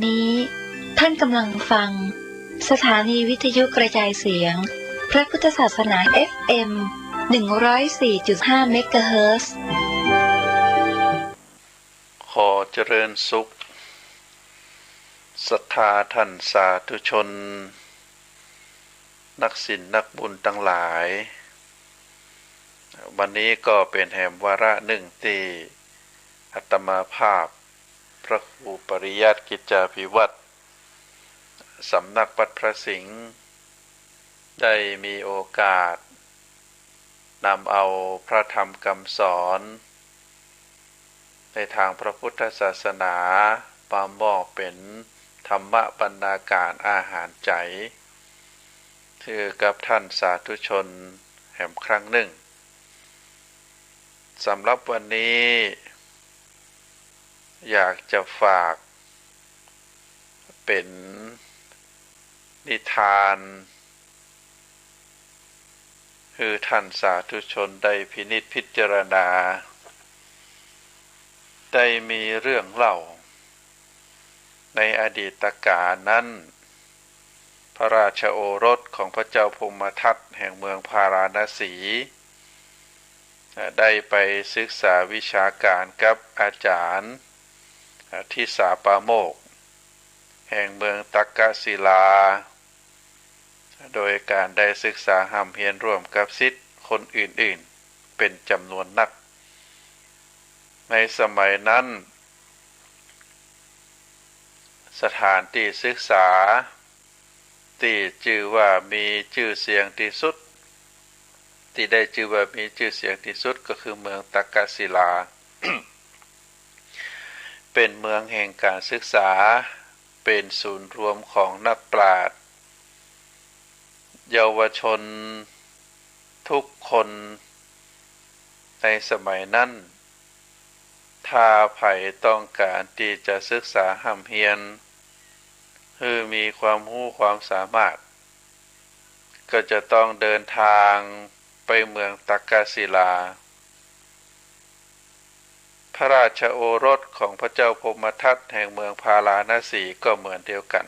นี้ท่านกำลังฟังสถานีวิทยุกระจายเสียงพระพุทธศาสนา FM 104.5 เมกะเฮิรตซ์ขอเจริญสุขศรัทธาท่านสาธุชนนักศีลนักบุญทั้งหลายวันนี้ก็เป็นแห่งวาระหนึ่งที่อาตมาภาพพระครูปริยัติกิจจาภิวัตรสำนักวัดพระสิงห์ได้มีโอกาสนำเอาพระธรรมคำสอนในทางพระพุทธศาสนาปามอบเป็นธรรมบรรณาการอาหารใจคือกับท่านสาธุชนแห่งครั้งหนึ่งสำหรับวันนี้อยากจะฝากเป็นนิทานคือท่านสาธุชนได้พินิจพิจารณาได้มีเรื่องเล่าในอดีตกาลนั้นพระราชโอรสของพระเจ้าพมทัตแห่งเมืองพาราณสีได้ไปศึกษาวิชาการกับอาจารย์ทิสาปาโมกแห่งเมืองตักกศิลาโดยการได้ศึกษาห้ำเฮียนร่วมกับศิษย์คนอื่นๆเป็นจำนวนนักในสมัยนั้นสถานที่ศึกษาที่ชื่อว่ามีชื่อเสียงที่สุดที่ได้ชื่อว่ามีชื่อเสียงที่สุดก็คือเมืองตักกศิลา เป็นเมืองแห่งการศึกษาเป็นศูนย์รวมของนักปราชญ์เยาวชนทุกคนในสมัยนั้นถ้าใครต้องการที่จะศึกษาห้ำเฮียนคือมีความรู้ความสามารถก็จะต้องเดินทางไปเมืองตักกศิลาพระราชโอรสของพระเจ้าพมทัตแห่งเมืองพาราณสีก็เหมือนเดียวกัน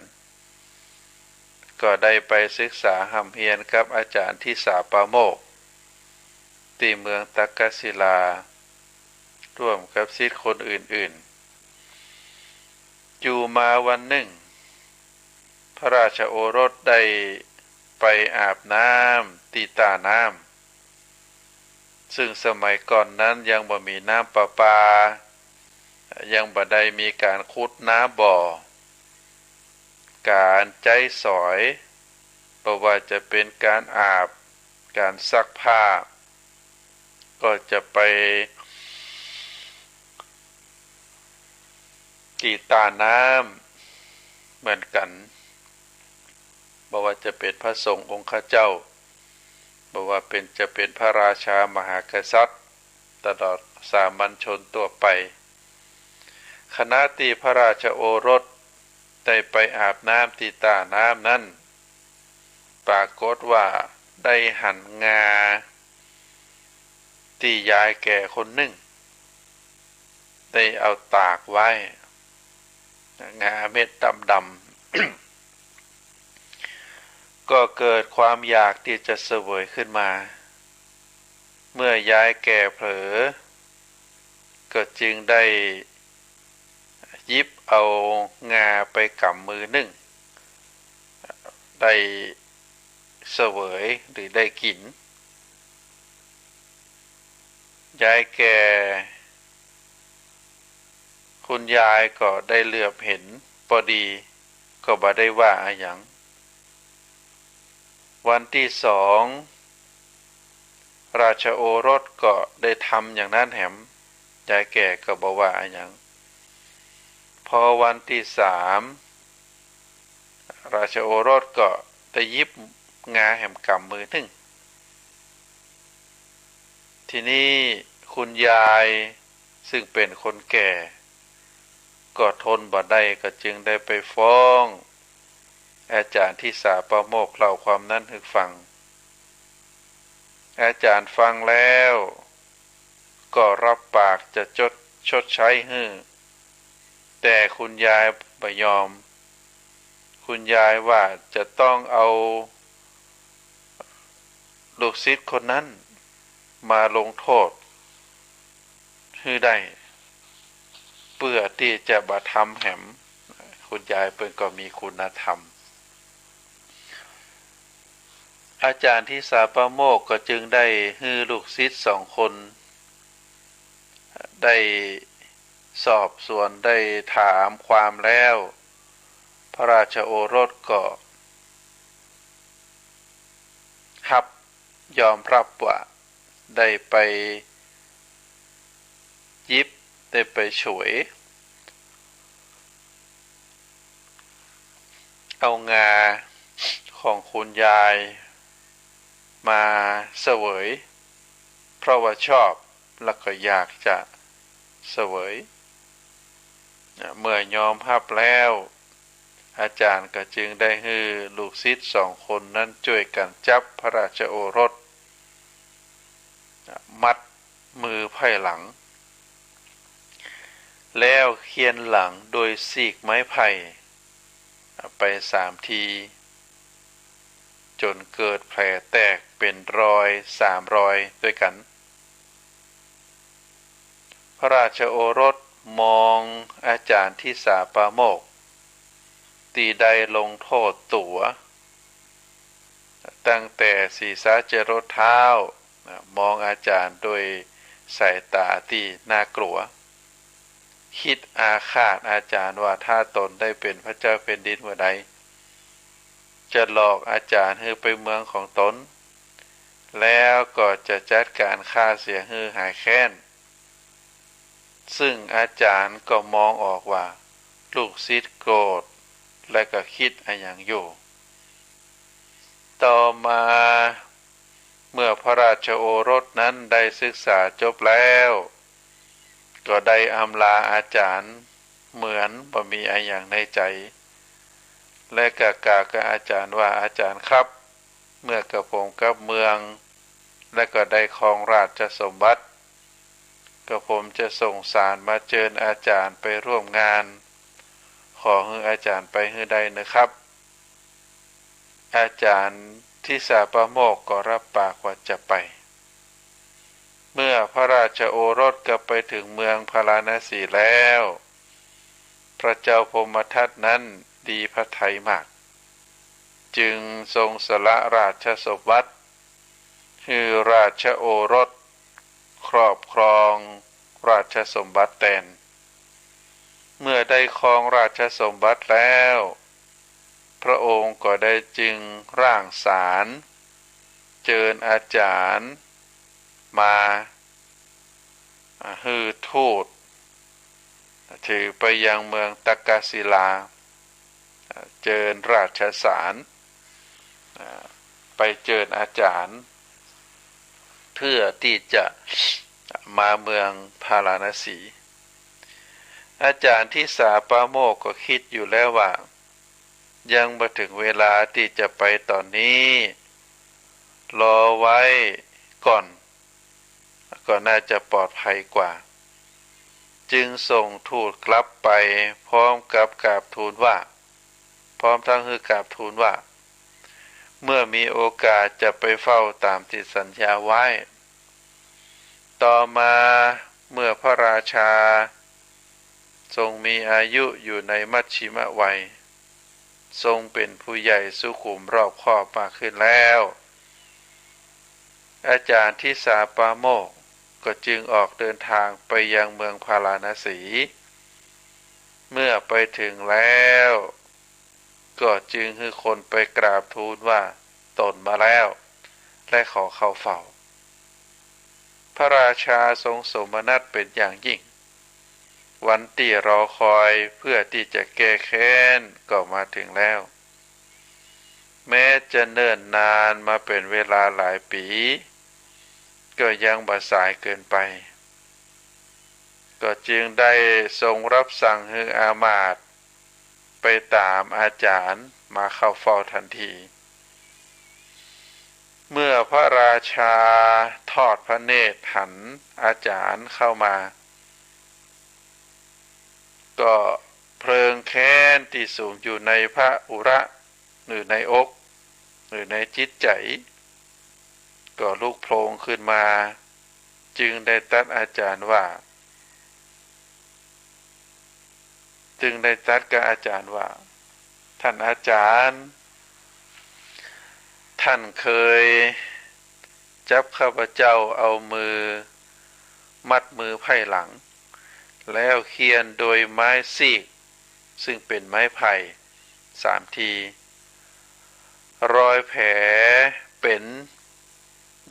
ก็ได้ไปศึกษาห้ำเฮียนกับอาจารย์ทิสาปาโมกที่เมืองตักกศิลาร่วมกับศิษย์คนอื่นๆอยู่มาวันหนึ่งพระราชโอรสได้ไปอาบน้ำที่ตาน้ำซึ่งสมัยก่อนนั้นยังบ่มีน้ำประปายังบ่ได้มีการขุดน้ำบ่อการใจสอยเพราะว่าจะเป็นการอาบการซักผ้าก็จะไปที่ตาน้ำเหมือนกันบอกว่าจะเป็นพระสงฆ์องค์ข้าเจ้าบอกว่าจะเป็นพระราชามหากษัตริย์ตลอดสามัญชนตัวไปขณะที่พระราชโอรสได้ไปอาบน้ำที่ตาน้ำนั้นปรากฏว่าได้หั่นงาที่ยายแก่คนหนึ่งได้เอาตากไว้งาเม็ดดำๆ ก็เกิดความอยากที่จะเสวยขึ้นมาเมื่อยายแก่เผลอก็จึงได้หยิบเอางาไปกำมือหนึ่งได้เสวยหรือได้กินยายแก่คุณยายก็ได้เหลือบเห็นพอดีก็บ่ได้ว่าอะไรหยังวันที่สองราชโอรสก็ได้ทำอย่างนั้นแหมยายแก่ก็บ่ว่าอะไรหยังพอวันที่สามราชโอรสก็ได้หยิบงาแหมกำมือหนึ่งทีนี้คุณยายซึ่งเป็นคนแก่ก็ทนบ่ได้ก็จึงได้ไปฟ้องอาจารย์ทิสาปาโมกเล่าความนั้นให้ฟังอาจารย์ฟังแล้วก็รับปากจะชดใช้ให้ แต่คุณยายไม่ยอมคุณยายว่าจะต้องเอาลูกศิษย์คนนั้นมาลงโทษให้ได้เพื่อที่จะบ่ทำแหมคุณยายเพิ่นก็มีคุณธรรมอาจารย์ที่สาปะโมกก็จึงได้ฮือลูกศิษย์2 คนได้สอบสวนได้ถามความแล้วพระราชโอรสก็ยอมรับว่าได้ไปยิบได้ไปฉวยเอางาของคุณยายมาเสวยเพราะว่าชอบแล้วก็อยากจะเสวยเมื่อยอมรับแล้วอาจารย์ก็จึงได้ให้ลูกศิษย์2 คนนั้นช่วยกันจับพระราชโอรสมัดมือไพ่หลังแล้วเคียนหลังโดยสีกไม้ไผ่ไป3 ทีจนเกิดแผลแตกเป็น3 รอยด้วยกันพระราชโอรสมองอาจารย์ที่สาปะโมกตีได้ลงโทษตัวตั้งแต่ศีรษะจรดเท้ามองอาจารย์โดยสายตาที่น่ากลัวคิดอาฆาตอาจารย์ว่าถ้าตนได้เป็นพระเจ้าแผ่นดินเมื่อใดจะหลอกอาจารย์ให้ไปเมืองของตนแล้วก็จะจัดการฆ่าเสียให้หายแค้นซึ่งอาจารย์ก็มองออกว่าลูกศิษย์โกรธและก็คิดอย่างอยู่ต่อมาเมื่อพระราชโอรสนั้นได้ศึกษาจบแล้วก็ได้อำลาอาจารย์เหมือนบ่มีอย่างในใจและก็กล่าวกับอาจารย์ว่าอาจารย์ครับเมื่อกระผมกลับเมืองและก็ได้ครองราชสมบัติกระผมจะส่งสารมาเชิญอาจารย์ไปร่วมงานขอให้อาจารย์ไปให้ได้นะครับอาจารย์ที่สาปะโมกก็รับปากว่าจะไปเมื่อพระราชโอรสกลับไปถึงเมืองพาราณสีแล้วพระเจ้าพมทัตนั้นดีพระทัยมากจึงทรงสละราชสมบัติคือราชโอรสครอบครองราชสมบัติแทนเมื่อได้ครองราชสมบัติแล้วพระองค์ก็ได้จึงร่างสารเชิญอาจารย์มาฮือทูตถือไปยังเมืองตักกศิลาเชิญราชสารไปเชิญอาจารย์เพื่อที่จะมาเมืองพาราณสีอาจารย์ที่สาปะโมกก็คิดอยู่แล้วว่ายังมาถึงเวลาที่จะไปตอนนี้รอไว้ก่อนก็น่าจะปลอดภัยกว่าจึงส่งทูตกลับไปพร้อมกับกราบทูลว่าพร้อมทั้งคือกราบทูลว่าเมื่อมีโอกาสจะไปเฝ้าตามที่สัญญาไว้ต่อมาเมื่อพระราชาทรงมีอายุอยู่ในมัชชิมวัยทรงเป็นผู้ใหญ่สุขุมรอบคอบมากขึ้นแล้วอาจารย์ที่สาปะโมกก็จึงออกเดินทางไปยังเมืองพาราณสีเมื่อไปถึงแล้วก็จึงให้คนไปกราบทูลว่าตนมาแล้วและขอเข้าเฝ้าพระราชาทรงโสมนัสเป็นอย่างยิ่งวันที่รอคอยเพื่อที่จะแก้แค้นก็มาถึงแล้วแม้จะเนิ่นนานมาเป็นเวลาหลายปีก็ยังบ่สายเกินไปก็จึงได้ทรงรับสั่งให้อามาตย์ไปตามอาจารย์มาเข้าเฝ้าทันทีเมื่อพระราชาทอดพระเนตรหันอาจารย์เข้ามาก็ แค้นที่สูงอยู่ในพระอุระหรือในอกหรือในจิตใจก็ลุกโผล่ขึ้นมาจึงได้ตัดอาจารย์ว่ากับอาจารย์ว่าท่านอาจารย์ท่านเคยจับข้าพเจ้าเอามือมัดมือไพ่หลังแล้วเคี่ยนโดยไม้ซีกซึ่งเป็นไม้ไผ่3 ทีรอยแผลเป็น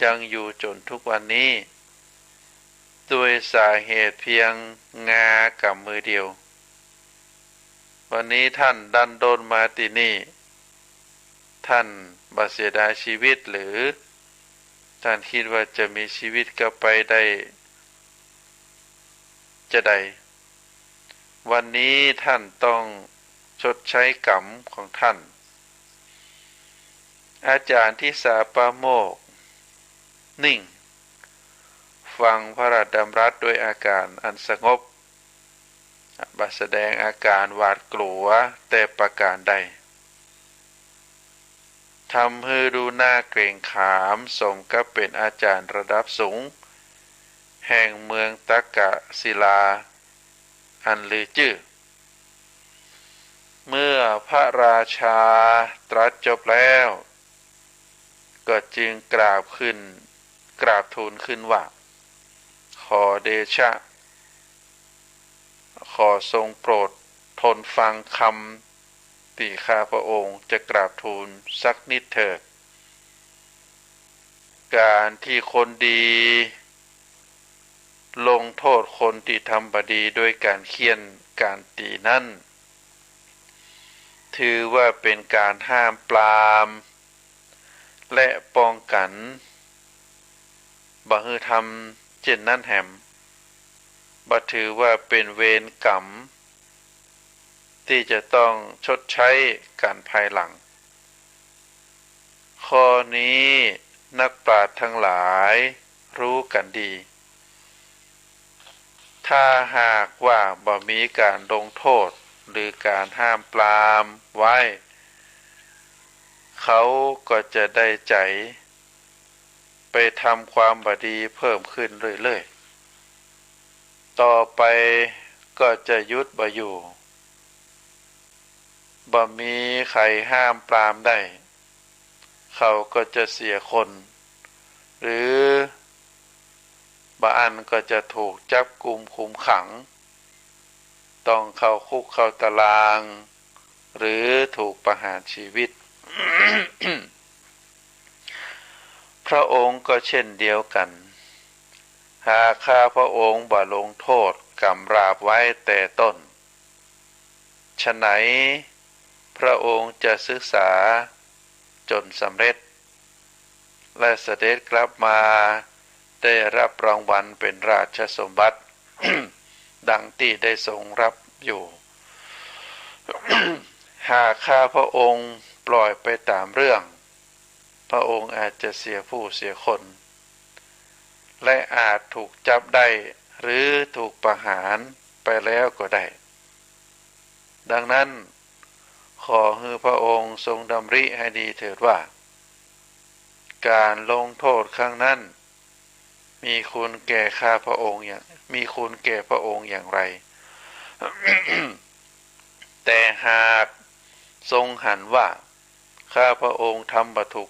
ยังอยู่จนทุกวันนี้ด้วยสาเหตุเพียงงากับมือเดียววันนี้ท่านดันโดนมาที่นี่ท่านบ่เสียดายชีวิตหรือท่านคิดว่าจะมีชีวิตกลับไปได้จะได้วันนี้ท่านต้องชดใช้กรรมของท่านอาจารย์ที่สาปาโมกนิ่งฟังพระราชดำรัสด้วยอาการอันสงบบัดแสดงอาการหวาดกลัวแต่ประการใดทำให้ดูหน้าเกรงขามสมกับเป็นอาจารย์ระดับสูงแห่งเมืองตะกะศิลาอันลือชื่อเมื่อพระราชาตรัสจบแล้วก็จึงกราบทูลขึ้นว่าขอเดชะขอทรงโปรดทนฟังคำที่ข้าพระองค์จะกราบทูลสักนิดเถิดการที่คนดีลงโทษคนที่ทำบดีด้วยการเฆี่ยนการตีนั่นถือว่าเป็นการห้ามปรามและป้องกันบ่ให้ทำเช่นนั้นแหมบ่ถือว่าเป็นเวรกรรมที่จะต้องชดใช้การภายหลังข้อนี้นักปราชญ์ทั้งหลายรู้กันดีถ้าหากว่าบ่มีการลงโทษหรือการห้ามปรามไว้เขาก็จะได้ใจไปทำความบดีเพิ่มขึ้นเรื่อยๆต่อไปก็จะยุดบ่อยู่บ่มีใครห้ามปรามได้เขาก็จะเสียคนหรือบางอันก็จะถูกจับกุมคุมขังต้องเข้าคุกเข้าตารางหรือถูกประหารชีวิต พระองค์ก็เช่นเดียวกันหากข้าพระองค์บ่ลงโทษกำราบไว้แต่ต้นฉะไหนพระองค์จะศึกษาจนสำเร็จและเสด็จกลับมาได้รับรางวัลเป็นราชสมบัติ ดังที่ได้ทรงรับอยู่ หากข้าพระองค์ปล่อยไปตามเรื่องพระองค์อาจจะเสียผู้เสียคนและอาจถูกจับได้หรือถูกประหารไปแล้วก็ได้ดังนั้นขอให้พระองค์ทรงดำริให้ดีเถิดว่าการลงโทษครั้งนั้นมีคุณแก่ข้าพระองค์อย่างไร แต่หากทรงหันว่าข้าพระองค์ทำบ่ถูก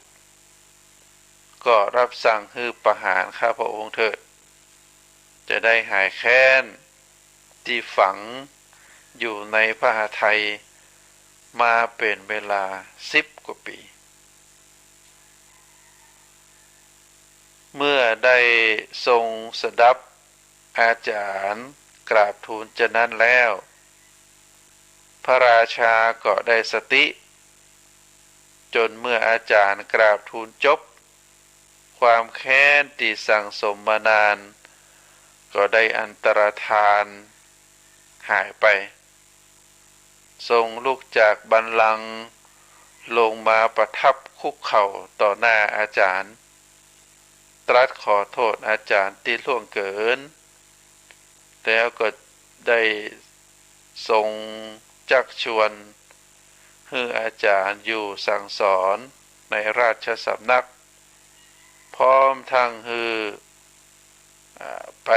ก็รับสั่งให้ประหารข้าพระองค์เถิดจะได้หายแค้นที่ฝังอยู่ในพระหฤทัยมาเป็นเวลา10 กว่าปีเมื่อได้ทรงสดับอาจารย์กราบทูลจะนั้นแล้วพระราชาก็ได้สติจนเมื่ออาจารย์กราบทูลจบความแค้นที่สั่งสมมานานก็ได้อันตรธานหายไปทรงลุกจากบัลลังก์ลงมาประทับคุกเข่าต่อหน้าอาจารย์ตรัสขอโทษอาจารย์ที่ล่วงเกินแล้วก็ได้ทรง จักชวนให้อาจารย์อยู่สั่งสอนในราชสำนักพร้อมทั้งให้ไป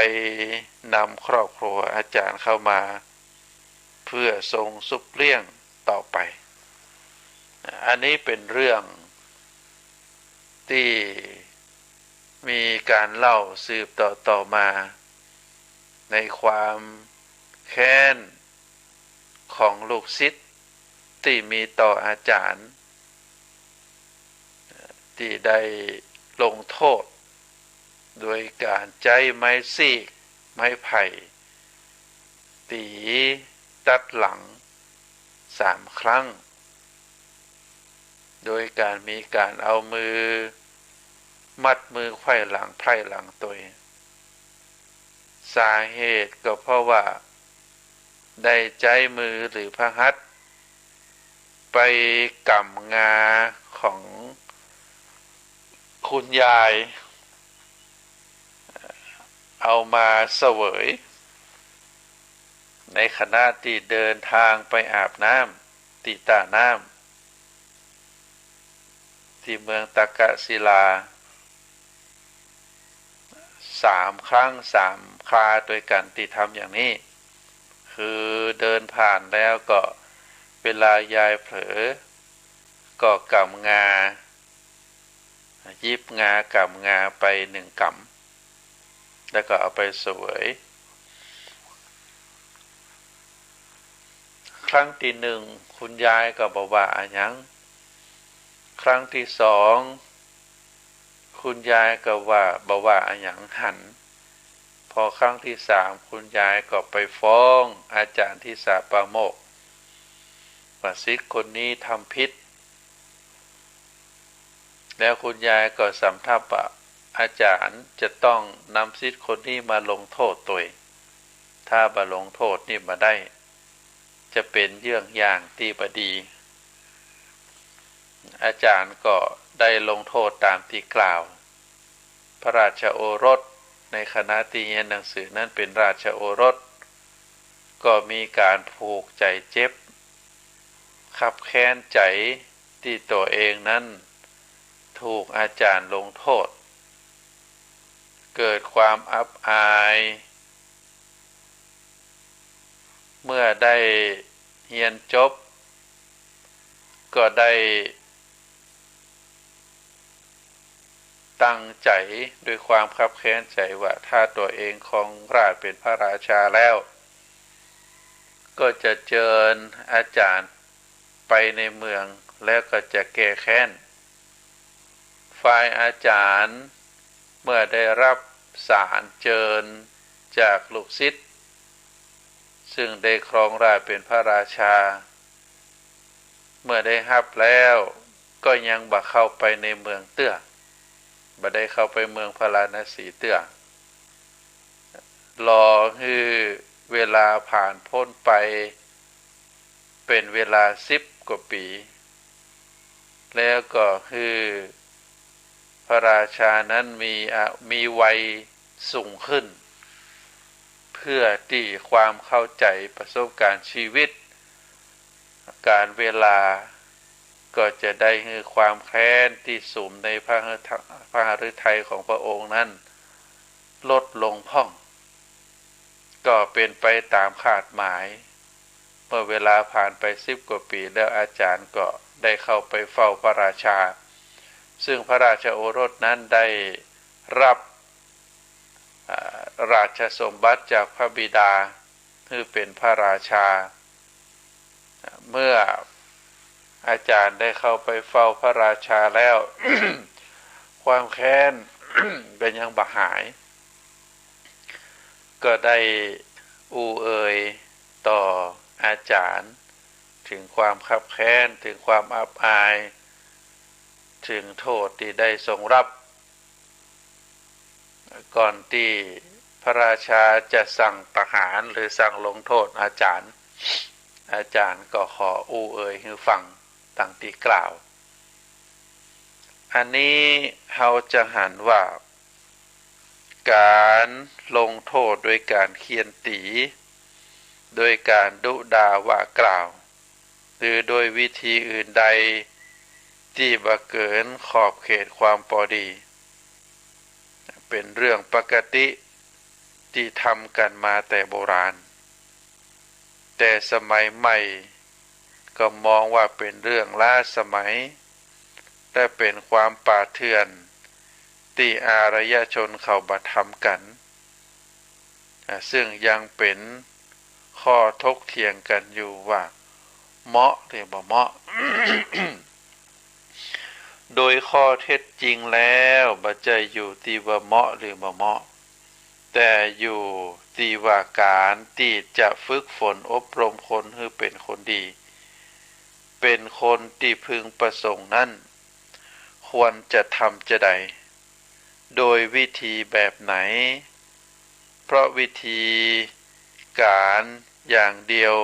นำครอบครัวอาจารย์เข้ามาเพื่อทรงสุบเลี้ยงต่อไปอันนี้เป็นเรื่องที่มีการเล่าสืบต่อมาในความแค้นของลูกศิษย์ที่มีต่ออาจารย์ที่ได้ลงโทษโดยการใช้ไม้ซีกไม้ไผ่ตีตัดหลัง3 ครั้งโดยการมีการเอามือมัดมือไขว้หลังไพร่หลังตัวสาเหตุก็เพราะว่าได้ใจมือหรือพหัตถ์ไปกำงาของคุณยายเอามาเสวยในขณะที่เดินทางไปอาบน้ำที่ตาน้ำที่เมืองตากะศิลา3 ครั้ง3 คราโดยกันที่ทำอย่างนี้คือเดินผ่านแล้วก็เวลายายเผลอก็กำงายิบงากำงาไป1 กำแล้วก็เอาไปเสวยครั้งที่ 1คุณยายก็บอกว่าอะหยังครั้งที่ 2คุณยายก็ว่าบอกว่าอะหยังหันพอครั้งที่ 3คุณยายก็ไปฟ้องอาจารย์ที่สาปาโมกข์ว่าศิษย์คนนี้ทำผิดแล้วคุณยายก็สำทับว่าอาจารย์จะต้องนำศิษย์คนนี้มาลงโทษตัวเองถ้าบ่ลงโทษนี่มาได้จะเป็นเยื่องอย่างที่บ่ดีอาจารย์ก็ได้ลงโทษตามที่กล่าวพระราชโอรสในคณะที่เรียนหนังสือนั้นเป็นราชโอรสก็มีการผูกใจเจ็บขับแค้นใจที่ตัวเองนั้นถูกอาจารย์ลงโทษเกิดความอับอายเมื่อได้เรียนจบก็ได้ตั้งใจด้วยความคับแค้นใจว่าถ้าตัวเองครองราชย์เป็นพระราชาแล้วก็จะเชิญอาจารย์ไปในเมืองแล้วก็จะแก้แค้นฝ่ายอาจารย์เมื่อได้รับสารเชิญจากลูกศิษย์ซึ่งได้ครองราชย์เป็นพระราชาเมื่อได้รับแล้วก็ยังบ่เข้าไปในเมืองเตื้อบ่ได้เข้าไปเมืองพาราณสีเตื้อรอให้เวลาผ่านพ้นไปเป็นเวลา10 กว่าปีแล้วก็คือพระราชานั้นมีวัยสูงขึ้นเพื่อที่ความเข้าใจประสบการณ์ชีวิตการเวลาก็จะได้ให้ความแค้นที่สุมในพระฤทัยของพระองค์นั้นลดลงพ่องก็เป็นไปตามคาดหมายเมื่อเวลาผ่านไป10 กว่าปีแล้วอาจารย์ก็ได้เข้าไปเฝ้าพระราชาซึ่งพระราชโอรสนั้นได้รับราชสมบัติจากพระบิดาคือเป็นพระราชาเมื่ออาจารย์ได้เข้าไปเฝ้าพระราชาแล้ว ความแค้น เป็นยังบ่หายก็ได้เอ่ยต่ออาจารย์ถึงความคับแค้นถึงความอับอายถึงโทษที่ได้ทรงรับก่อนที่พระราชาจะสั่งประหารหรือสั่งลงโทษอาจารย์ก็ขอเอ่ยให้ฟังดังที่กล่าวอันนี้เราจะหันว่าการลงโทษโดยการเคี่ยนตีโดยการดุด่าว่ากล่าว หรือโดยวิธีอื่นใดที่บ่เกินขอบเขตความพอดีเป็นเรื่องปกติที่ทำกันมาแต่โบราณแต่สมัยใหม่ก็มองว่าเป็นเรื่องล้าสมัยและเป็นความป่าเถื่อนที่อารยชนเขาบ่ทำกันซึ่งยังเป็นข้อถกเถียงกันอยู่ว่าเหมาะหรือบ่เหมาะ โดยข้อเท็จจริงแล้วบ่จะอยู่ที่ว่าเหมาะหรือบ่เหมาะแต่อยู่ที่ว่าการที่จะฝึกฝนอบรมคนให้เป็นคนดีเป็นคนที่พึงประสงค์นั้นควรจะทำจะใดโดยวิธีแบบไหนเพราะวิธีการอย่างเดียว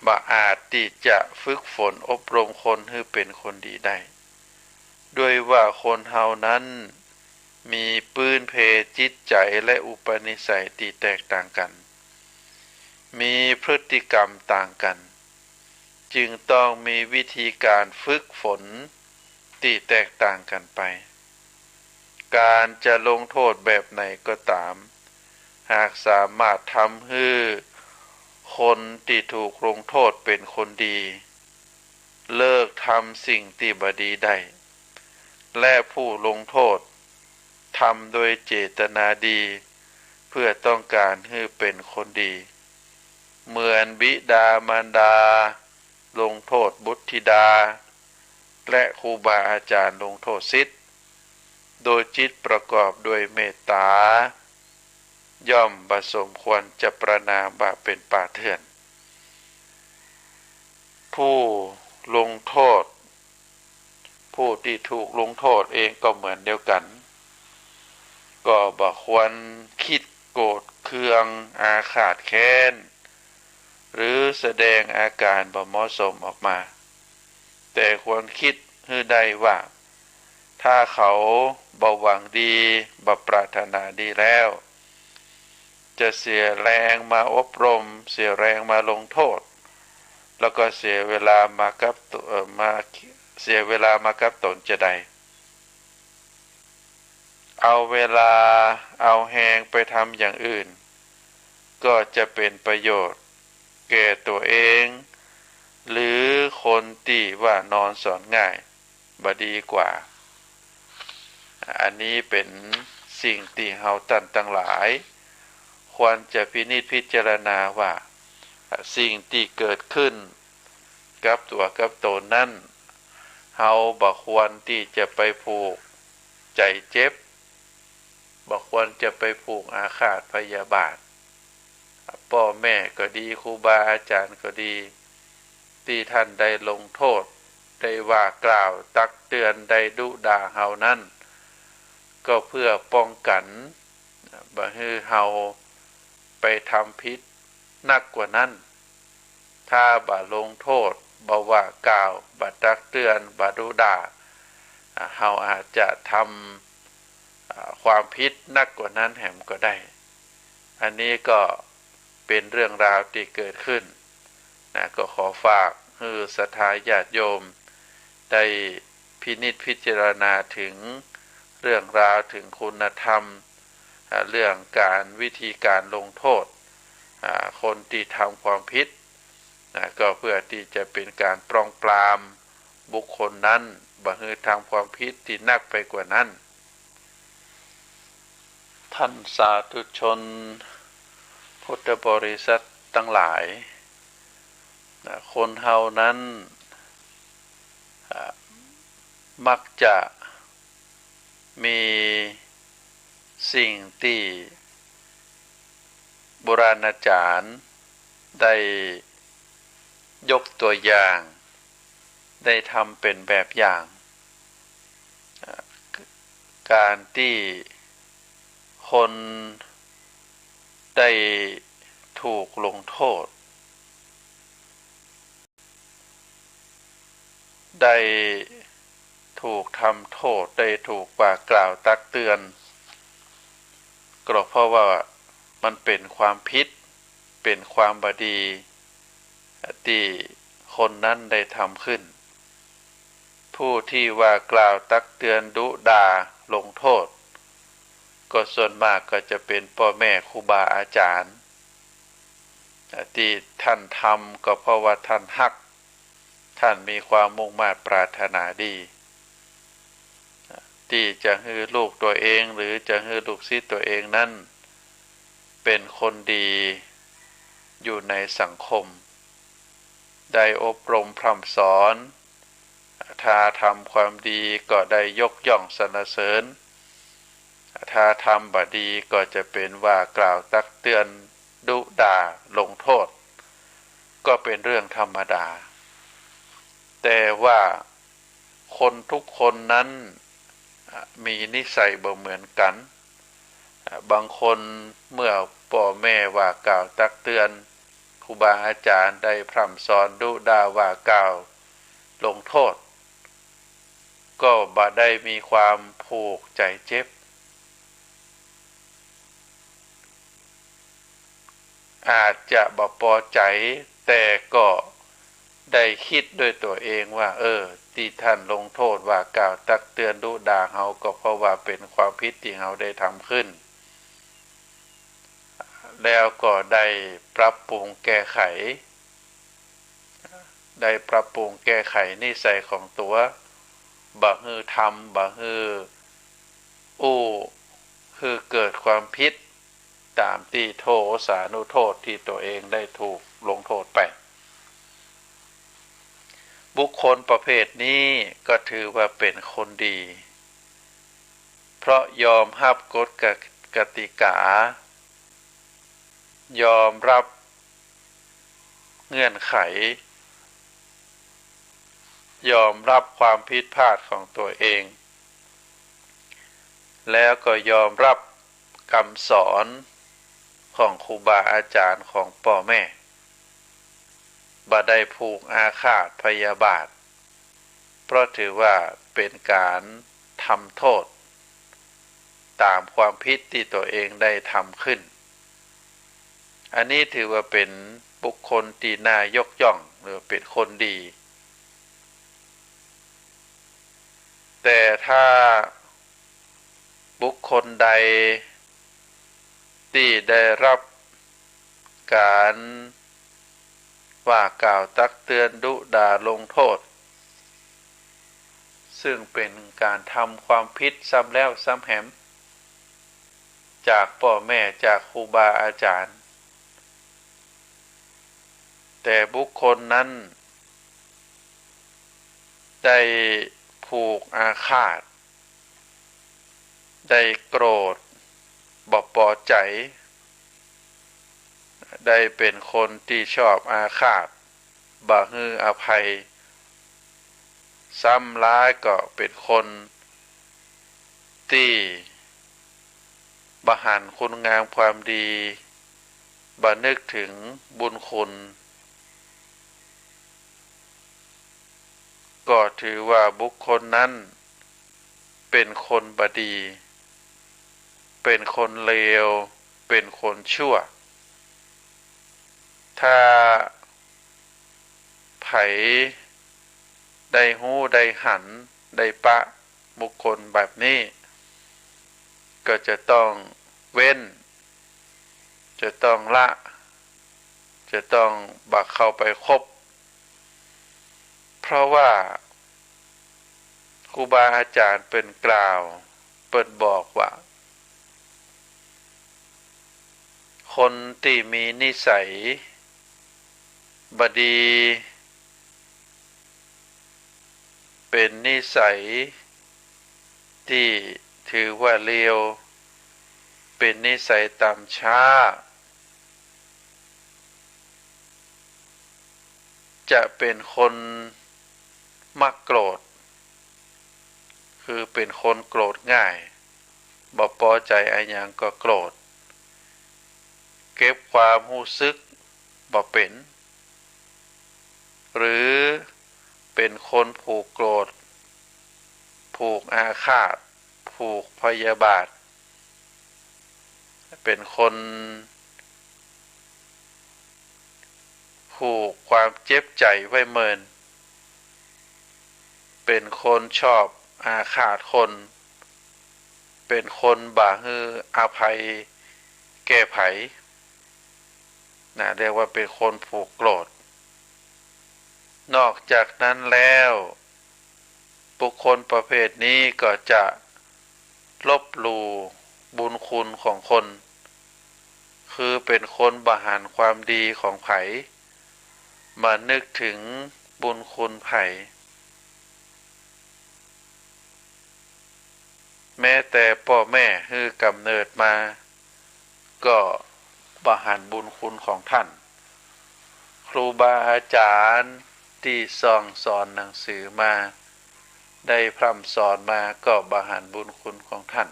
บ่อาจที่จะฝึกฝนอบรมคนให้เป็นคนดีได้ด้วยว่าคนเฮานั้นมีพื้นเพจิตใจและอุปนิสัยที่แตกต่างกันมีพฤติกรรมต่างกันจึงต้องมีวิธีการฝึกฝนที่แตกต่างกันไปการจะลงโทษแบบไหนก็ตามหากสามารถทำให้คนที่ถูกลงโทษเป็นคนดีเลิกทำสิ่งที่บ่ดีได้และผู้ลงโทษทำโดยเจตนาดีเพื่อต้องการให้เป็นคนดีเหมือนบิดามารดาลงโทษบุตรธิดาและครูบาอาจารย์ลงโทษศิษย์โดยจิตประกอบด้วยเมตตาย่อมบ่สมควรจะประณามว่าเป็นป่าเถื่อนผู้ลงโทษผู้ที่ถูกลงโทษเองก็เหมือนเดียวกันก็บ่ควรคิดโกรธเคืองอาฆาตแค้นหรือแสดงอาการบ่เหมาะสมออกมาแต่ควรคิดให้ได้ว่าถ้าเขาบ่หวังดีบ่ปรารถนาดีแล้วจะเสียแรงมาอบรมเสียแรงมาลงโทษแล้วก็เสียเวลามากับตนจะได้เอาเวลาเอาแหงไปทำอย่างอื่นก็จะเป็นประโยชน์แก่ตัวเองหรือคนที่ว่านอนสอนง่ายบ่ดีกว่าอันนี้เป็นสิ่งที่เฮาท่านทั้งหลายควรจะพินิจพิจารณาว่าสิ่งที่เกิดขึ้นกับตัวกับตนนั้นเฮาบ่ควรที่จะไปผูกใจเจ็บบ่ควรจะไปผูกอาฆาตพยาบาทพ่อแม่ก็ดีครูบาอาจารย์ก็ดีที่ท่านได้ลงโทษได้ว่ากล่าวตักเตือนได้ดุด่าเฮานั้นก็เพื่อป้องกันบ่ให้เฮาไปทำผิดหนักกว่านั้นถ้าบ่ลงโทษบ่ว่ากล่าวบ่ตักเตือนบ่ดุด่าเฮาอาจจะทำความผิดหนักกว่านั้นแหมก็ได้อันนี้ก็เป็นเรื่องราวที่เกิดขึ้นก็ขอฝากให้ศรัทธาญาติโยมได้พินิจพิจารณาถึงเรื่องราวถึงคุณธรรมเรื่องการวิธีการลงโทษคนที่ทำความผิดก็เพื่อที่จะเป็นการปรองปรามบุคคลนั้นบ่ให้ทำความผิดที่หนักไปกว่านั้นท่านสาธุชนพุทธบริษัททั้งหลายคนเฮานั้นมักจะมีสิ่งที่โบราณอาจารย์ได้ยกตัวอย่างได้ทำเป็นแบบอย่างการที่คนได้ถูกลงโทษได้ถูกทำโทษได้ถูกว่ากล่าวตักเตือนก็เพราะว่ามันเป็นความผิดเป็นความบดี ที่คนนั้นได้ทำขึ้นผู้ที่ว่ากล่าวตักเตือนดุด่าลงโทษก็ส่วนมากก็จะเป็นพ่อแม่ครูบาอาจารย์ที่ท่านทำก็เพราะว่าท่านฮักท่านมีความมุ่งมั่นปรารถนาดีที่จะให้ลูกตัวเองหรือจะให้ลูกศิษย์ตัวเองนั้นเป็นคนดีอยู่ในสังคมได้อบรมพร่ำสอนถ้าทำความดีก็ได้ยกย่องสรรเสริญถ้าทำบดีก็จะเป็นว่ากล่าวตักเตือนดุด่าลงโทษก็เป็นเรื่องธรรมดาแต่ว่าคนทุกคนนั้นมีนิสัยบ่เหมือนกันบางคนเมื่อพ่อแม่ว่ากล่าวตักเตือนครูบาอาจารย์ได้พร่ำสอนดุด่าว่ากล่าวลงโทษก็บ่ได้มีความผูกใจเจ็บอาจจะบ่พอใจแต่ก็ได้คิดด้วยตัวเองว่าที่ท่านลงโทษว่ากล่าวตักเตือนดุด่าเฮาก็เพราะว่าเป็นความผิดที่เฮาได้ทำขึ้นแล้วก็ได้ปรับปรุงแก้ไขนิสัยของตัวบ่ฮือทำบ่ฮือคือเกิดความผิดตามที่โทสานุโทษที่ตัวเองได้ถูกลงโทษไปบุคคลประเภทนี้ก็ถือว่าเป็นคนดีเพราะยอมรับกฎกติกายอมรับเงื่อนไขยอมรับความผิดพลาดของตัวเองแล้วก็ยอมรับคำสอนของครูบาอาจารย์ของพ่อแม่บ่ได้ผูกอาฆาตพยาบาทเพราะถือว่าเป็นการทำโทษตามความผิดที่ตัวเองได้ทำขึ้นอันนี้ถือว่าเป็นบุคคลที่น่ายกย่องหรือเป็นคนดีแต่ถ้าบุคคลใดที่ได้รับการว่ากล่าวตักเตือนดุด่าลงโทษซึ่งเป็นการทำความผิดซ้ำแล้วซ้ำแหมจากพ่อแม่จากครูบาอาจารย์แต่บุคคลนั้นได้ผูกอาฆาตได้โกรธบ่พอใจได้เป็นคนที่ชอบอาฆาตบ่ให้อภัยซ้ำร้ายก็เป็นคนที่บ่หันคุณงามความดีบ่นึกถึงบุญคุณก็ถือว่าบุคคลนั้นเป็นคนบดีเป็นคนเลวเป็นคนชั่วถ้าไผได้หู้ได้หันได้ปะบุคคลแบบนี้ก็จะต้องเว้นจะต้องละจะต้องบักเข้าไปคบเพราะว่าครูบาอาจารย์เป็นกล่าวเปิดบอกว่าคนที่มีนิสัยบดีเป็นนิสัยที่ถือว่าเลวเป็นนิสัยต่ำช้าจะเป็นคนมักโกรธคือเป็นคนโกรธง่ายบ่พอใจอะไรอย่างก็โกรธเก็บความรู้สึกบ่เป็นหรือเป็นคนผูกโกรธผูกอาฆาตผูกพยาบาทเป็นคนค ผูกความเจ็บใจไว้เมินเป็นคนชอบอาฆาตคนเป็นคนบ่าฮืออภัยแก้ไขเรียกว่าเป็นคนผูกโกรธนอกจากนั้นแล้วบุคคลประเภทนี้ก็จะลบหลู่บุญคุณของคนคือเป็นคนบาหารความดีของไผมานึกถึงบุญคุณไผแม้แต่พ่อแม่คือกำเนิดมาก็บาหารบุญคุณของท่านครูบาอาจารย์ที่สอนหนังสือมาได้พร่ำสอนมาก็บาหารบุญคุณของท่าน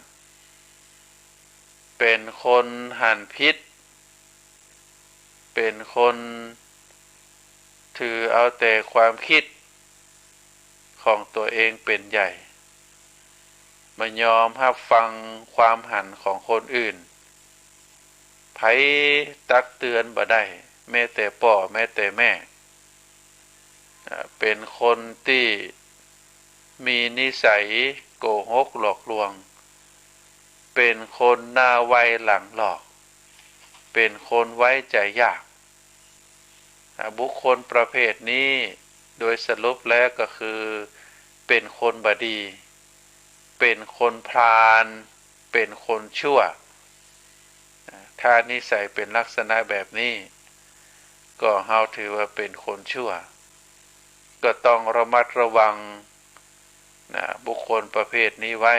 เป็นคนหันพิษเป็นคนถือเอาแต่ความคิดของตัวเองเป็นใหญ่ไม่ยอมรับฟังความหันของคนอื่นไผตักเตือนบ่ได้แม้แต่พ่อแม้แต่แม่เป็นคนที่มีนิสัยโกหกหลอกลวงเป็นคนหน้าไวหลังหลอกเป็นคนไว้ใจยากบุคคลประเภทนี้โดยสรุปแล้วก็คือเป็นคนบดีเป็นคนพาลเป็นคนชั่วถ้านิสัยเป็นลักษณะแบบนี้ก็เฮาถือว่าเป็นคนชั่วก็ต้องระมัดระวังบุคคลประเภทนี้ไว้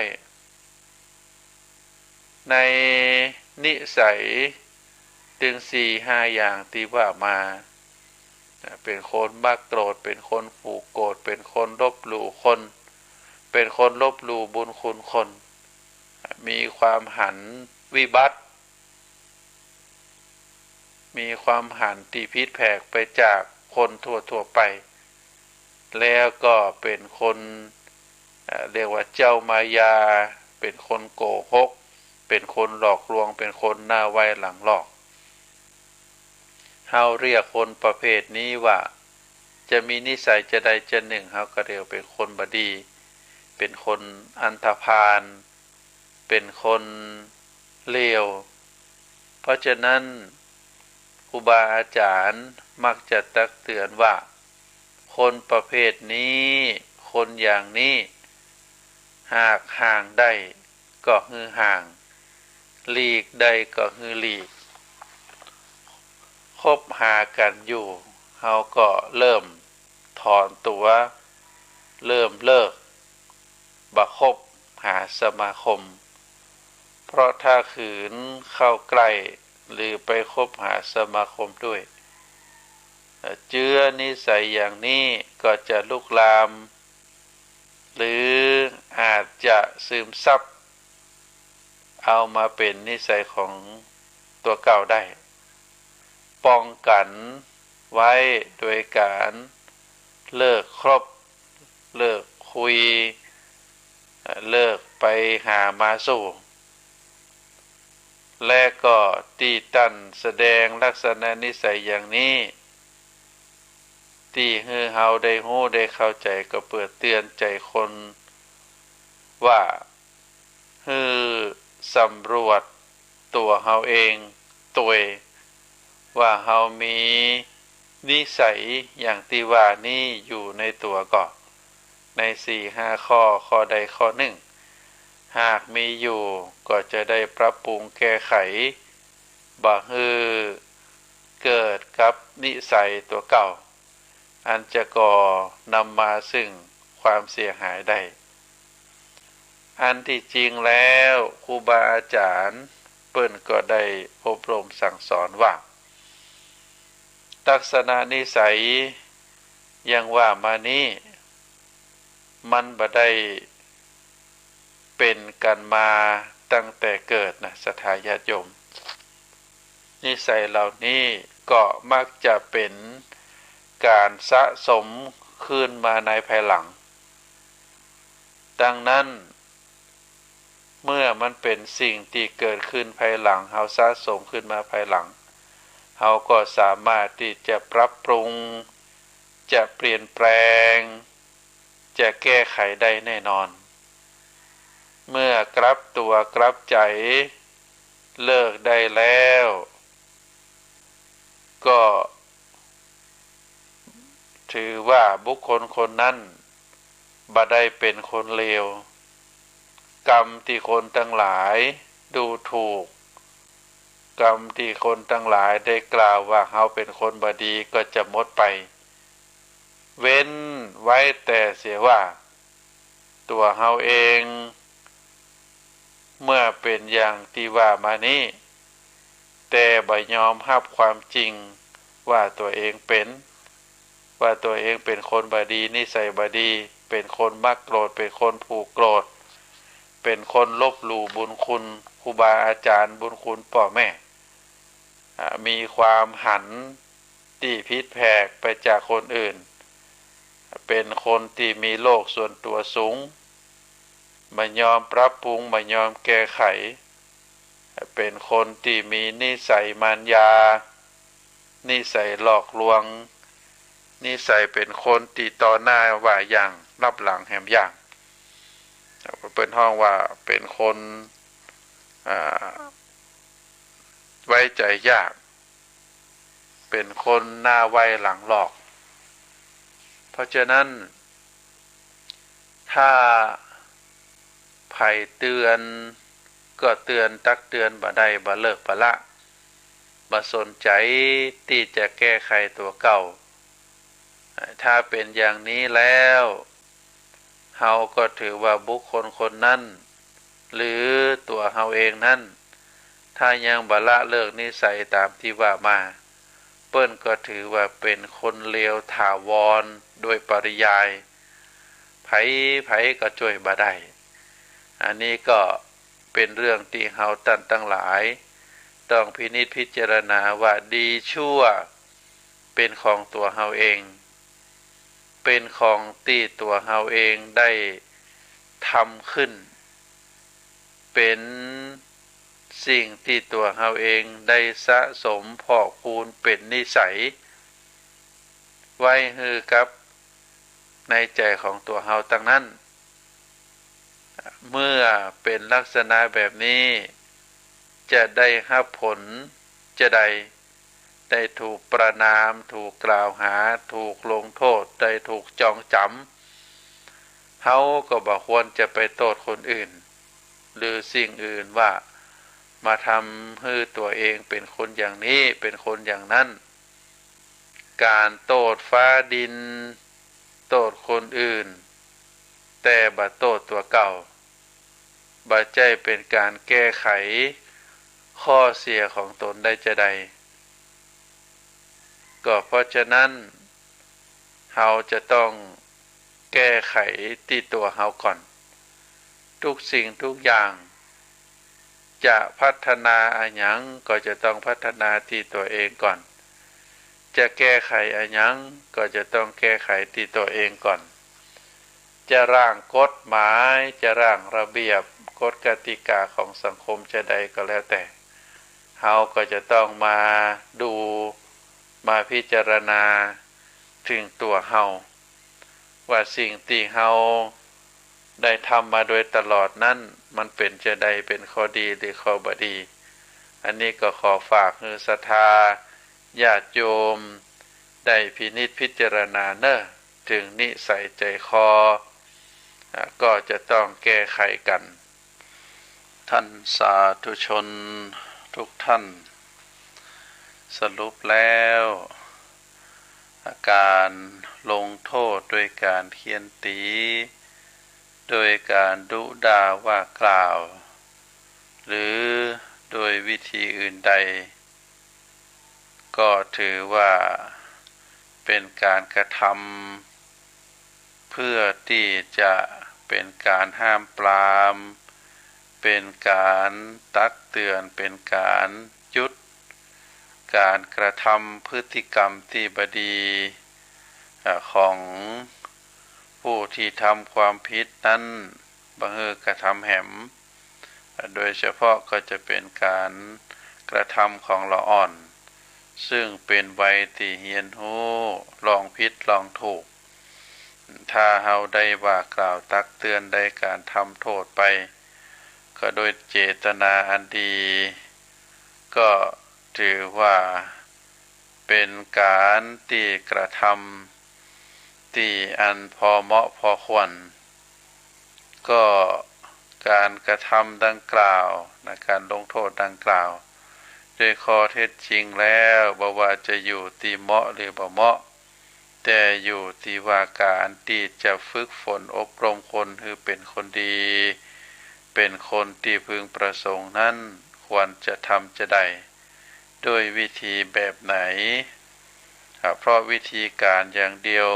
ในนิสัยถึง 4-5 อย่างที่ว่ามาเป็นคนมักโกรธเป็นคนผูกโกรธเป็นคนลบหลู่คนเป็นคนลบหลู่บุญคุณคนมีความหันวิบัติมีความหันที่ผิดแผกไปจากคนทั่วไปแล้วก็เป็นคนเรียกว่าเจ้ามายาเป็นคนโกหกเป็นคนหลอกลวงเป็นคนหน้าไวหลังหลอกเฮาเรียกคนประเภทนี้ว่าจะมีนิสัยจะใดจะหนึ่งเฮาก็เรียกเป็นคนบดีเป็นคนอันธพาลเป็นคนเลวเพราะฉะนั้นครูบาอาจารย์มักจะตักเตือนว่าคนประเภทนี้คนอย่างนี้หากห่างได้ก็คือห่างหลีกได้ก็คือหลีกคบหากันอยู่เฮาก็เริ่มถอนตัวเริ่มเลิกบ่คบหาสมาคมเพราะถ้าขืนเข้าใกล้หรือไปคบหาสมาคมด้วยเจือนิสัยอย่างนี้ก็จะลุกลามหรืออาจจะซึมซับเอามาเป็นนิสัยของตัวเก่าได้ป้องกันไว้โดยการเลิกคบเลิกคุยเลิกไปหามาสู่และก็ตีตันแสดงลักษณะนิสัยอย่างนี้ที่ให้เฮาได้รู้ได้เข้าใจก็เปิดเตือนใจคนว่าให้สำรวจตัวเฮาเองตัวว่าเฮามีนิสัยอย่างที่ว่านี้อยู่ในตัวก่อนใน 4-5 ข้อใดข้อหนึ่งหากมีอยู่ก็จะได้ปรับปรุงแก้ไขบ่ให้เกิดกับนิสัยตัวเก่าอันจะก่อนำมาซึ่งความเสียหายได้อันที่จริงแล้วครูบาอาจารย์เปิ้นก็ได้อบรมสั่งสอนว่าลักษณะนิสัยอย่างว่ามานี้มันบ่ได้เป็นกันมาตั้งแต่เกิดนะศรัทธาญาติโยมนิสัยเหล่านี้ก็มักจะเป็นการสะสมขึ้นมาในภายหลังดังนั้นเมื่อมันเป็นสิ่งที่เกิดขึ้นภายหลังเฮาสะสมขึ้นมาภายหลัง เราก็สามารถที่จะปรับปรุงจะเปลี่ยนแปลงจะแก้ไขได้แน่นอนเมื่อกลับตัวกลับใจเลิกได้แล้วก็ถือว่าบุคคลคนนั้นบ่ได้เป็นคนเลวกรรมที่คนทั้งหลายดูถูกกรรมที่คนทั้งหลายได้กล่าวว่าเขาเป็นคนบดีก็จะหมดไปเว้นไว้แต่เสียว่าตัวเขาเองเมื่อเป็นอย่างที่ว่ามานี้แต่บ่ยอมรับความจริงว่าตัวเองเป็นคนบดีนิสัยบดีเป็นคนมักโกรธเป็นคนผูกโกรธเป็นคนลบหลู่บุญคุณครูบาอาจารย์บุญคุณพ่อแม่มีความหันที่ผิดแผกไปจากคนอื่นเป็นคนที่มีโลกส่วนตัวสูงไม่ยอมปรับปรุงไม่ยอมแก้ไขเป็นคนที่มีนิสัยมารยานิสัยหลอกลวงนิสัยเป็นคนที่ต่อหน้าว่าอย่างรับหลังแหมอย่างเป็นห้องว่าเป็นคนไว้ใจยากเป็นคนหน้าไวหลังหลอกเพราะฉะนั้นถ้าไผ่เตือนก็เตือนตักเตือนบ่ได้บ่เลิกบ่ละบ่สนใจที่จะแก้ไขตัวเก่าถ้าเป็นอย่างนี้แล้วเฮาก็ถือว่าบุคคลคนนั้นหรือตัวเฮาเองนั้นถ้ายังบ่ละเลิกนิสัยตามที่ว่ามาเปิ้นก็ถือว่าเป็นคนเลวถาวรโดยปริยายไผก็ช่วยบ่ได้อันนี้ก็เป็นเรื่องที่เฮาท่านทั้งหลายต้องพินิจพิจารณาว่าดีชั่วเป็นของตัวเฮาเองเป็นของที่ตัวเฮาเองได้ทำขึ้นเป็นสิ่งที่ตัวเฮาเองได้สะสมพอกพูนเป็นนิสัยไว้ฮือกับในใจของตัวเฮาตั้งนั้นเมื่อเป็นลักษณะแบบนี้จะได้รับผลจะได้ถูกประณามถูกกล่าวหาถูกลงโทษได้ถูกจองจำเฮาก็บ่ควรจะไปโทษคนอื่นหรือสิ่งอื่นว่ามาทำให้ตัวเองเป็นคนอย่างนี้เป็นคนอย่างนั้นการโทษฟ้าดินโทษคนอื่นแต่บ่โทษตัวเก่าบ่ใจเป็นการแก้ไขข้อเสียของตนได้จะใดก็เพราะฉะนั้นเฮาจะต้องแก้ไขที่ตัวเฮาก่อนทุกสิ่งทุกอย่างจะพัฒนาอะไรหยังก็จะต้องพัฒนาที่ตัวเองก่อนจะแก้ไขอะไรหยังก็จะต้องแก้ไขที่ตัวเองก่อนจะร่างกฎหมายจะร่างระเบียบกฎกติกาของสังคมจะใดก็แล้วแต่เฮาก็จะต้องมาดูมาพิจารณาถึงตัวเฮาว่าสิ่งที่เฮาได้ทำมาโดยตลอดนั้นมันเป็นจะใดเป็นข้อดีหรือข้อบ่ดีอันนี้ก็ขอฝากให้ศรัทธาญาติโยมได้พินิจพิจารณาเนอะถึงนิสัยใจคอก็จะต้องแก้ไขกันท่านสาธุชนทุกท่านสรุปแล้วการลงโทษโดยการเคี่ยนตีโดยการดุด่าว่ากล่าวหรือโดยวิธีอื่นใดก็ถือว่าเป็นการกระทำเพื่อที่จะเป็นการห้ามปรามเป็นการตักเตือนเป็นการหยุดการกระทำพฤติกรรมที่บดีของผู้ที่ทำความผิดนั้นบ่ให้กระทำแหมโดยเฉพาะก็จะเป็นการกระทำของละอ่อน ซึ่งเป็นวัยที่เฮียนฮู้ลองผิดลองถูกถ้าเฮาได้ว่ากล่าวตักเตือนได้การทำโทษไปก็โดยเจตนาอันดีก็ถือว่าเป็นการที่กระทำที่อันพอเหมาะพอควรก็การกระทำดังกล่าวการลงโทษดังกล่าวด้วยข้อเท็จจริงแล้วบ่ว่าจะอยู่ที่เหมาะหรือบ่เหมาะแต่อยู่ที่ว่าการที่จะฝึกฝนอบรมคนให้เป็นคนดีเป็นคนที่พึงประสงค์นั้นควรจะทำจะได้ด้วยวิธีแบบไหนเพราะวิธีการอย่างเดียว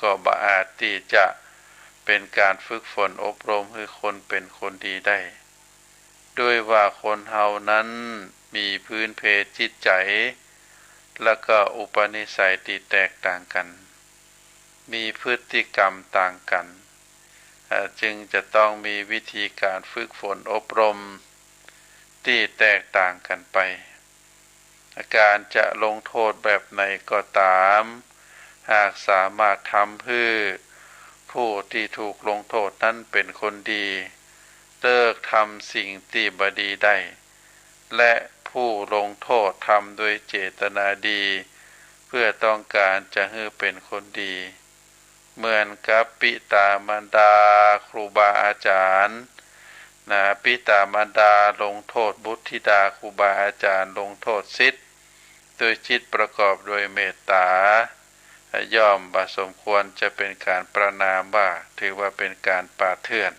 ก็บ่อาจที่จะเป็นการฝึกฝนอบรมให้คนเป็นคนดีได้ด้วยว่าคนเฮานั้นมีพื้นเพจิตใจและก็อุปนิสัยที่แตกต่างกันมีพฤติกรรมต่างกันจึงจะต้องมีวิธีการฝึกฝนอบรมที่แตกต่างกันไปการจะลงโทษแบบไหนก็ตามหากสามารถทำให้ผู้ที่ถูกลงโทษนั้นเป็นคนดีเลิกทำสิ่งที่บดีได้และผู้ลงโทษทำโดยเจตนาดีเพื่อต้องการจะให้เป็นคนดีเหมือนกับปิตามารดาครูบาอาจารย์ปิตามารดาลงโทษบุตรธิดาครูบาอาจารย์ลงโทษศิษย์โดยจิตประกอบด้วยเมตตาย่อมบ่สมควรจะเป็นการประณามว่าถือว่าเป็นการปาเถื่อน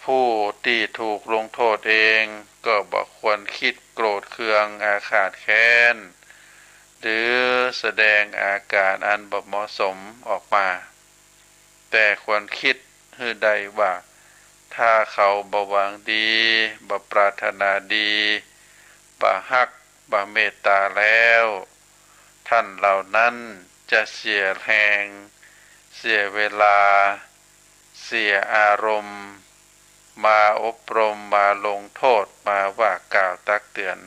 ผู้ที่ถูกลงโทษเองก็บ่ควรคิดโกรธเคืองอาฆาตแค้นหรือแสดงอาการอันบ่เหมาะสมออกมาแต่ควรคิดให้ได้ว่าถ้าเขาบ่หวังดีบ่ปรารถนาดีบ่ฮักบ่เมตตาแล้วท่านเหล่านั้นจะเสียแรงเสียเวลาเสียอารมณ์มาอบรมมาลงโทษมาว่ากล่าวตักเตือน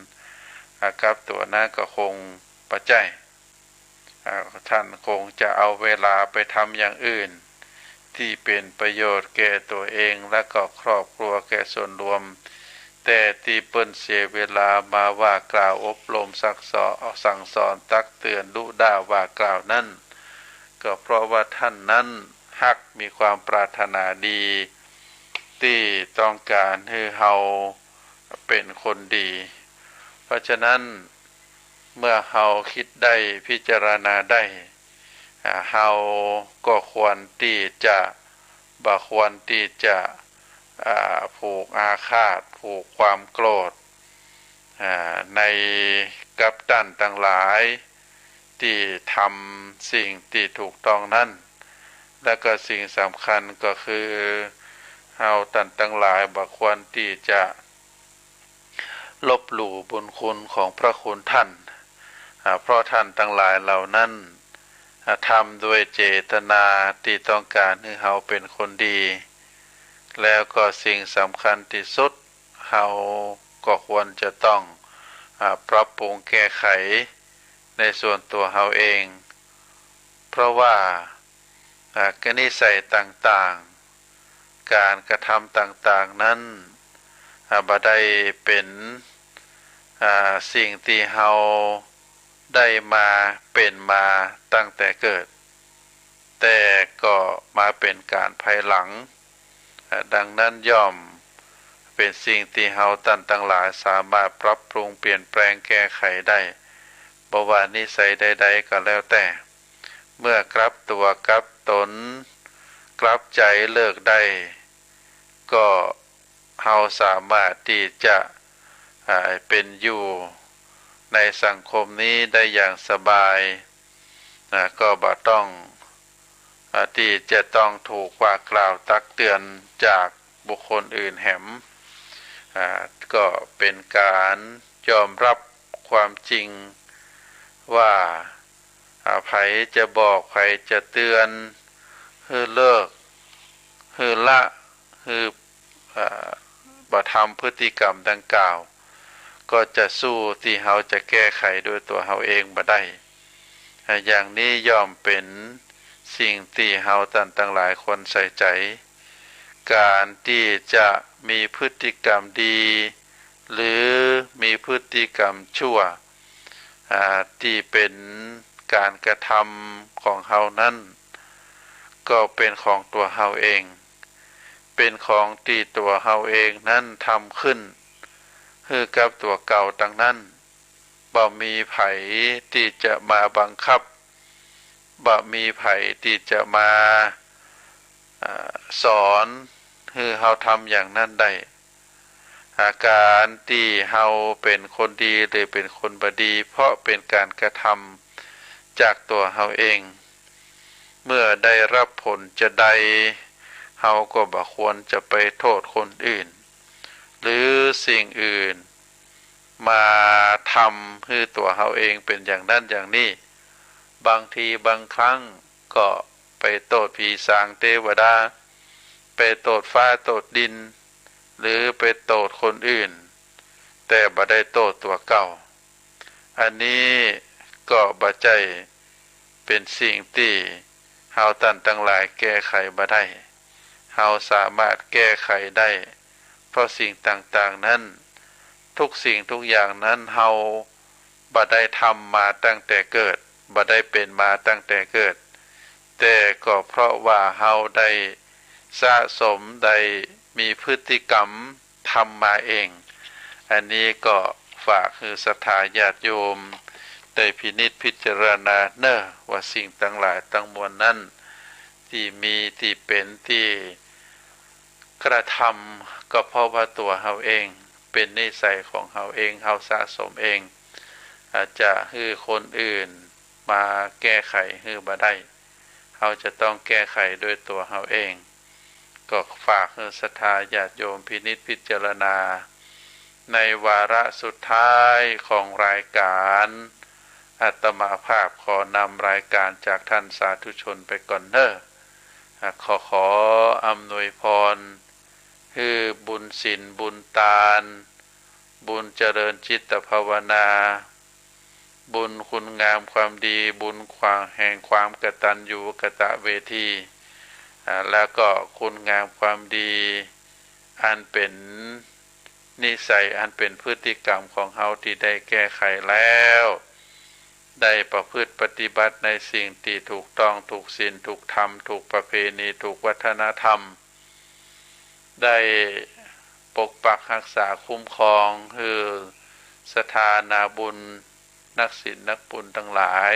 กับตัวนั้นก็คงปัจจัยท่านคงจะเอาเวลาไปทำอย่างอื่นที่เป็นประโยชน์แก่ตัวเองและก็ครอบครัวแก่ส่วนรวมแต่ที่เปิ้นเสียเวลามาว่ากล่าวอบรมสั่งสอนตักเตือนดุด่าว่ากล่าวนั่นก็เพราะว่าท่านนั้นฮักมีความปรารถนาดีที่ต้องการให้เฮาเป็นคนดีเพราะฉะนั้นเมื่อเฮาคิดได้พิจารณาได้เฮาก็ควรที่จะบ่ควรที่จะผูกอาฆาตผูกความโกรธในกับท่านทั้งหลายที่ทำสิ่งที่ถูกต้องนั้นและก็สิ่งสำคัญก็คือเฮาท่านทั้งหลายบ่ควรที่จะลบหลู่บุญคุณของพระคุณท่านเพราะท่านทั้งหลายเหล่านั้นทำด้วยเจตนาที่ต้องการให้เฮาเป็นคนดีแล้วก็สิ่งสำคัญที่สุดเฮาก็ควรจะต้องปรับปรุงแก้ไขในส่วนตัวเฮาเองเพราะว่ากนิสัยต่างๆการกระทำต่างๆนั้นบ่ได้เป็นสิ่งที่เฮาได้มาเป็นมาตั้งแต่เกิดแต่ก็มาเป็นการภายหลังดังนั้นย่อมเป็นสิ่งที่เฮาท่านทั้งหลายสามารถปรับปรุงเปลี่ยนแปลงแก้ไขได้บ่ว่านิสัยใดๆก็แล้วแต่เมื่อกลับตัวกลับตนกลับใจเลิกได้ก็เฮาสามารถที่จะเป็นอยู่ในสังคมนี้ได้อย่างสบายก็บ่ต้องที่จะต้องถูกว่ากล่าวตักเตือนจากบุคคลอื่นแหมก็เป็นการยอมรับความจริงว่าไผจะบอกไผจะเตือนให้เลิกให้ละให้บ่ทำพฤติกรรมดังกล่าว ก็จะสู้ที่เฮาจะแก้ไขด้วยตัวเฮาเองบ่ได้อย่างนี้ย่อมเป็นสิ่งที่เฮาตั้งหลายคนใส่ใจการที่จะมีพฤติกรรมดีหรือมีพฤติกรรมชั่วที่เป็นการกระทำของเฮานั้นก็เป็นของตัวเฮาเองเป็นของที่ตัวเฮาเองนั้นทำขึ้นคือกับตัวเก่าดังนั้นบ่มีไผที่จะมาบังคับบ่มีไผที่จะมาสอนคือเฮาทำอย่างนั้นได้อาการที่เฮาเป็นคนดีหรือเป็นคนบ่ดีเพราะเป็นการกระทำจากตัวเฮาเองเมื่อได้รับผลจะใดเฮาก็บ่ควรจะไปโทษคนอื่นหรือสิ่งอื่นมาทำให้ตัวเฮาเองเป็นอย่างนั้นอย่างนี้บางทีบางครั้งก็ไปโทษผีสางเทวดาไปโทษฟ้าโทษดินหรือไปโทษคนอื่นแต่บ่ได้โทษตัวเก่าอันนี้ก็บ่ใจเป็นสิ่งที่เฮาตั้งหลายแก้ไขบ่ได้เฮาสามารถแก้ไขได้เพราะสิ่งต่างๆนั้นทุกสิ่งทุกอย่างนั้นเฮาบ่ได้ทำมาตั้งแต่เกิดบ่ได้เป็นมาตั้งแต่เกิดแต่ก็เพราะว่าเฮาได้สะสมได้มีพฤติกรรมทำมาเองอันนี้ก็ฝากคือศรัทธาญาติโยมได้พินิจพิจารณาเนอะว่าสิ่งทั้งหลายทั้งมวลนั้นที่มีที่เป็นที่กระทำก็เพราะว่าตัวเฮาเองเป็นนิสัยของเฮาเองเฮาสะสมเองอาจจะให้คนอื่นมาแก้ไขให้บ่ได้เฮาจะต้องแก้ไขด้วยตัวเฮาเองก็ฝากให้ศรัทธาญาติโยมพินิจพิจารณาในวาระสุดท้ายของรายการอาตมาภาพขอนำรายการจากท่านสาธุชนไปก่อนเน้อขออำนวยพรคือบุญศีลบุญทานบุญเจริญจิตภาวนาบุญคุณงามความดีบุญความแห่งความกตัญญูกตเวทีแล้วก็คุณงามความดีอันเป็นนิสัยอันเป็นพฤติกรรมของเฮาที่ได้แก้ไขแล้วได้ประพฤติปฏิบัติในสิ่งที่ถูกต้องถูกศีลถูกธรรมถูกประเพณีถูกวัฒนธรรมได้ปกปักรักษาคุ้มครองคือสถานาบุญนักศีลนักบุญทั้งหลาย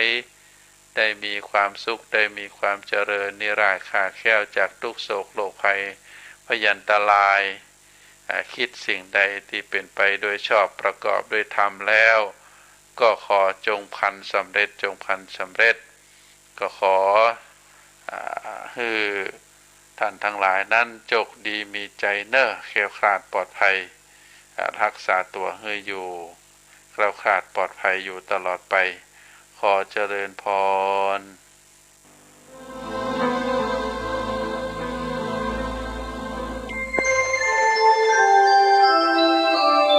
ได้มีความสุขได้มีความเจริญนิราชคาแคล้วจากทุกโศกโรคภัยพยันตรายคิดสิ่งใดที่เป็นไปโดยชอบประกอบด้วยธรรมแล้วก็ขอจงพันสำเร็จจงพันสำเร็จก็ขอให้ท่านทั้งหลายนั้นโชคดีมีใจเน้อแคล้วคลาดปลอดภัยรักษาตัวให้อยู่แคล้วคลาดปลอดภัยอยู่ตลอดไปขอเจริญพร